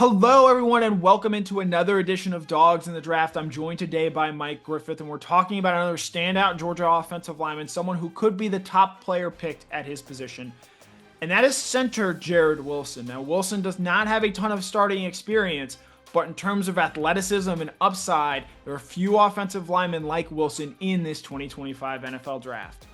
Hello, everyone, and welcome into another edition of Dogs in the Draft. I'm joined today by Mike Griffith, and we're talking about another standout Georgia offensive lineman, someone who could be the top player picked at his position, and that is center Jared Wilson. Now, Wilson does not have a ton of starting experience, but in terms of athleticism and upside, there are few offensive linemen like Wilson in this 2025 NFL Draft.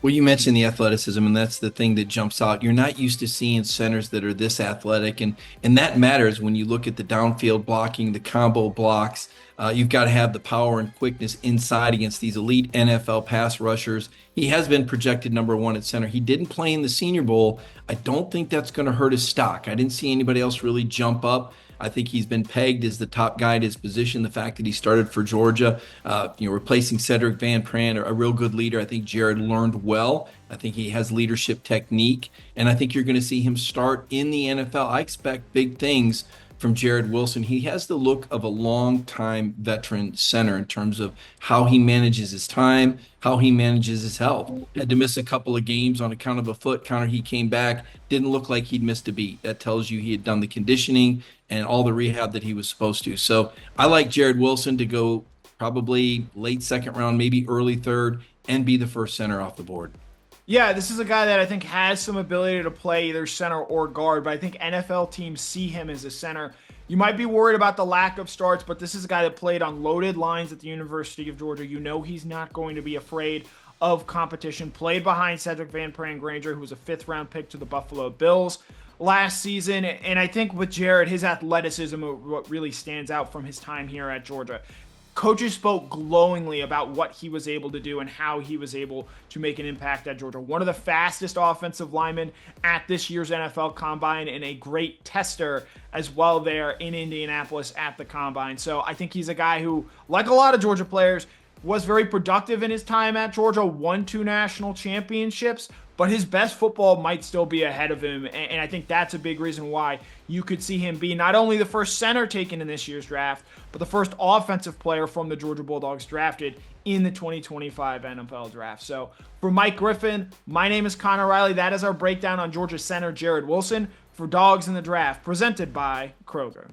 Well, you mentioned the athleticism, and that's the thing that jumps out. You're not used to seeing centers that are this athletic, and that matters when you look at the downfield blocking, the combo blocks. You've got to have the power and quickness inside against these elite NFL pass rushers. He has been projected number one at center. He didn't play in the Senior Bowl. I don't think that's going to hurt his stock. I didn't see anybody else really jump up. I think he's been pegged as the top guy at his position. The fact that he started for Georgia, replacing Cedric Van Pran, a real good leader. I think Jared learned well. I think he has leadership technique, and I think you're going to see him start in the NFL. I expect big things from Jared Wilson. He has the look of a long-time veteran center in terms of how he manages his time, how he manages his health. Had to miss a couple of games on account of a foot counter. He came back, didn't look like he'd missed a beat. That tells you he had done the conditioning and all the rehab that he was supposed to. So I like Jared Wilson to go probably late second round, maybe early third, and be the first center off the board. Yeah, this is a guy that I think has some ability to play either center or guard, but I think NFL teams see him as a center. You might be worried about the lack of starts, but this is a guy that played on loaded lines at the University of Georgia. You know he's not going to be afraid of competition. Played behind Cedric Van Pran Granger, who was a fifth-round pick to the Buffalo Bills last season. And I think with Jared, his athleticism is what really stands out from his time here at Georgia. Coaches spoke glowingly about what he was able to do and how he was able to make an impact at Georgia. One of the fastest offensive linemen at this year's NFL Combine and a great tester as well there in Indianapolis at the Combine. So I think he's a guy who, like a lot of Georgia players, was very productive in his time at Georgia, won 2 national championships, but his best football might still be ahead of him. And I think that's a big reason why you could see him be not only the first center taken in this year's draft, but the first offensive player from the Georgia Bulldogs drafted in the 2025 NFL Draft. So for Mike Griffin, my name is Connor Riley. That is our breakdown on Georgia center Jared Wilson for Dogs in the Draft, presented by Kroger.